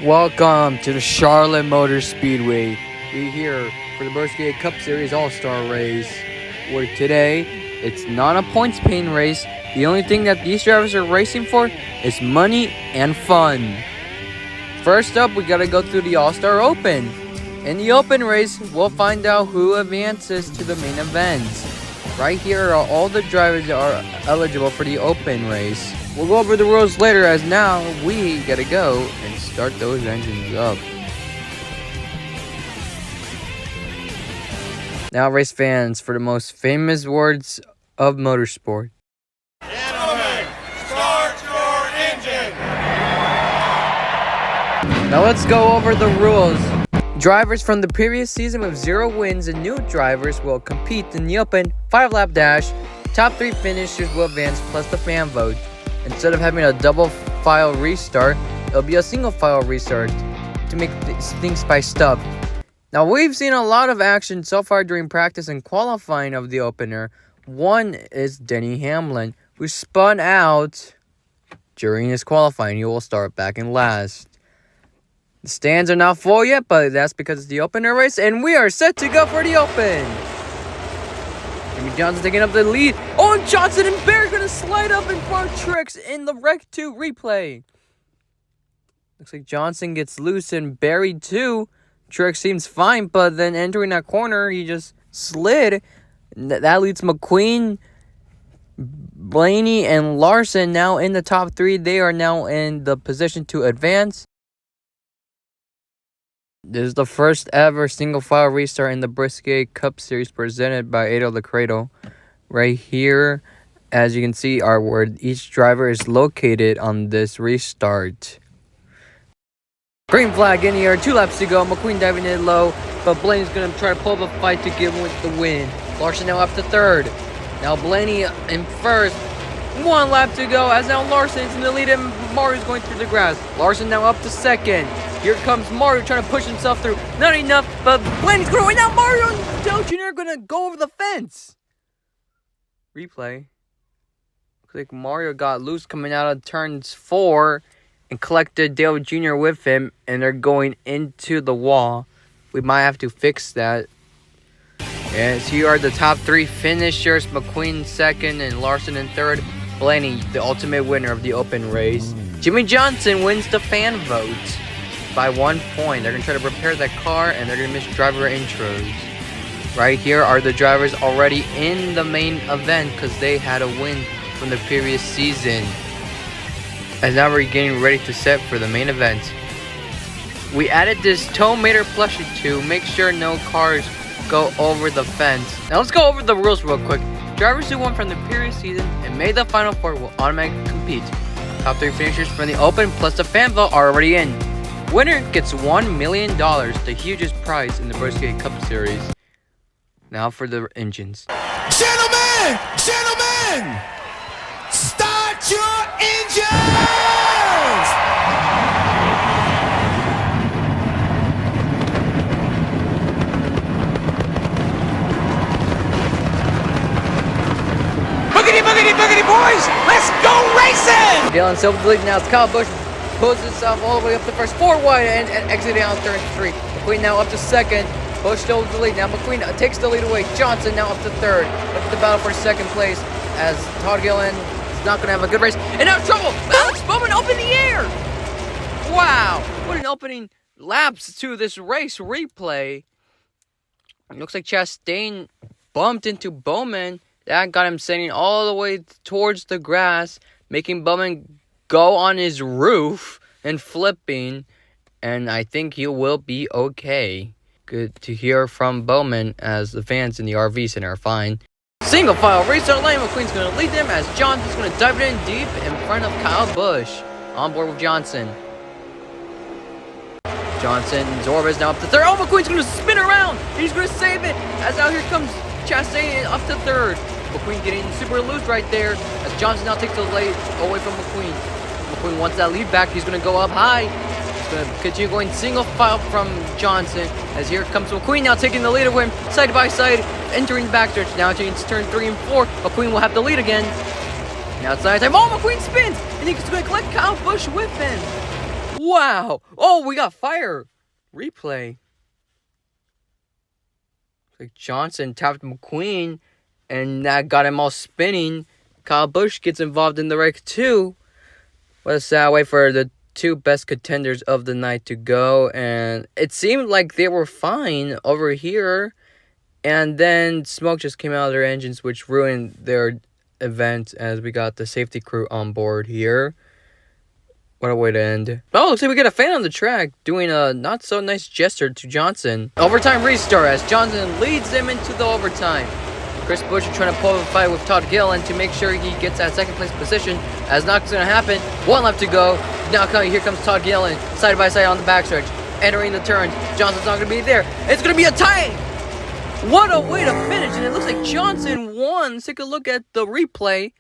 Welcome to the Charlotte Motor Speedway. We're here for the Broski8 Cup Series All-Star Race, where today it's not a points paying race. The only thing that these drivers are racing for is money and fun. First up, we gotta go through the All-Star Open. In the Open race, we'll find out who advances to the main events. Right here are all the drivers that are eligible for the Open race. We'll go over the rules later, as now we gotta go and start those engines up. Now, race fans, for the most famous words of motorsport. Gentlemen, start your engine! Now let's go over the rules. Drivers from the previous season with 0 wins and new drivers will compete in the Open 5-lap dash. Top 3 finishers will advance plus the fan vote. Instead of having a double file restart, it'll be a single file restart to make things spiced up. Now, we've seen a lot of action so far during practice and qualifying of the opener. One is Denny Hamlin, who spun out during his qualifying. He will start back in last. The stands are not full yet, but that's because it's the opener race, and we are set to go for the Open. Jimmy Johnson taking up the lead. Oh, and Johnson and Barry going to slide up in front of Trix in the Rec 2 replay. Looks like Johnson gets loose and Barry too. Trix seems fine, but then entering that corner, he just slid. That leads McQueen, Blaney, and Larson now in the top 3. They are now in the position to advance. This is the first ever single file restart in the Broski8 Cup Series presented by Ado the Cradle. Right here, as you can see, are where each driver is located on this restart. Green flag in here, 2 laps to go. McQueen diving in low, but Blaney's going to try to pull up a fight to get the win. Larson now up to 3rd. Now Blaney in 1st. 1 lap to go, as now Larson's in the lead and Mario's going through the grass. Larson now up to 2nd. Here comes Mario trying to push himself through. Not enough, but Blaney's going to win. Now Mario and Dale Jr. are going to go over the fence. Replay. Looks like Mario got loose coming out of turns 4 and collected Dale Jr. with him, and they're going into the wall. We might have to fix that. As here are the top 3 finishers. McQueen 2nd and Larson in 3rd. Blaney, the ultimate winner of the Open race. Jimmy Johnson wins the fan vote by 1 point. They're going to try to repair that car, and they're going to miss driver intros. Right here are the drivers already in the main event because they had a win from the previous season. And now we're getting ready to set for the main event. We added this tow meter plushie to make sure no cars go over the fence. Now let's go over the rules real quick. Drivers who won from the previous season and made the Final 4 will automatically compete. Top 3 finishers from the Open plus the fan vote are already in. Winner gets $1 million, the hugest prize in the Broski8 Cup Series. Now for the engines. Gentlemen! Gentlemen! Start your engines! Boogity, boogity, boogity, boys! Let's go racing! Dylan Silva the lead now. It's Kyle Busch pulls himself all the way up to first, 4 wide, and exiting out turn 3. McQueen now up to 2nd. Busch still the lead. Now McQueen takes the lead away. Johnson now up to 3rd. Look at the battle for 2nd place as Todd Gillen is not going to have a good race. And now trouble! Alex Bowman up in the air! Wow! What an opening laps to this race replay. It looks like Chastain bumped into Bowman. That got him sailing all the way towards the grass, making Bowman go on his roof and flipping. And I think he will be okay. Good to hear from Bowman, as the fans in the RV Center are fine. Single file restart lane. McQueen's going to lead them as Johnson's going to dive it in deep in front of Kyle Busch. On board with Johnson. Zorba is now up to 3rd. Oh, McQueen's going to spin around. He's going to save it. As now here comes Chastain up to 3rd. McQueen getting super loose right there as Johnson now takes the lead away from McQueen. McQueen wants that lead back. He's going to go up high. Going to continue going single file from Johnson as here comes McQueen now taking the lead of him side by side, entering the backstretch. Now it's turn 3 and 4. McQueen will have the lead again. Now it's time. Oh, McQueen spins and he's going to collect Kyle Busch with him. Wow! Oh, we got fire! Replay. Like Johnson tapped McQueen, and that got him all spinning. Kyle Busch gets involved in the wreck too. What a sad way for the two best contenders of the night to go. And it seemed like they were fine over here. And then smoke just came out of their engines, which ruined their event as we got the safety crew on board here. What a way to end. Oh, looks like we get a fan on the track doing a not so nice gesture to Johnson. Overtime restart as Johnson leads them into the overtime. Chris Buescher trying to pull up a fight with Todd Gillen to make sure he gets that second place position. As not going to happen. One left to go. Now here comes Todd Gillen side by side on the backstretch. Entering the turns. Johnson's not going to be there. It's going to be a tie. What a way to finish. And it looks like Johnson won. Let's take a look at the replay.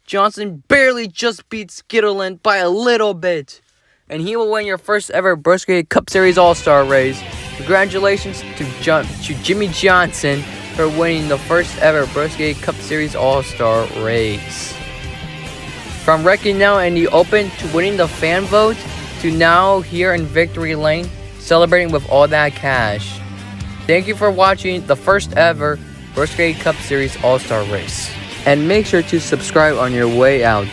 Johnson barely just beats Skitterland by a little bit. And he will win your first ever Broski8 Cup Series All-Star race. Congratulations to Jimmy Johnson for winning the first ever Broski8 Cup Series All-Star race. From wrecking now in the open to winning the fan vote to now here in Victory Lane celebrating with all that cash. Thank you for watching the first ever Broski8 Cup Series All-Star race. And make sure to subscribe on your way out.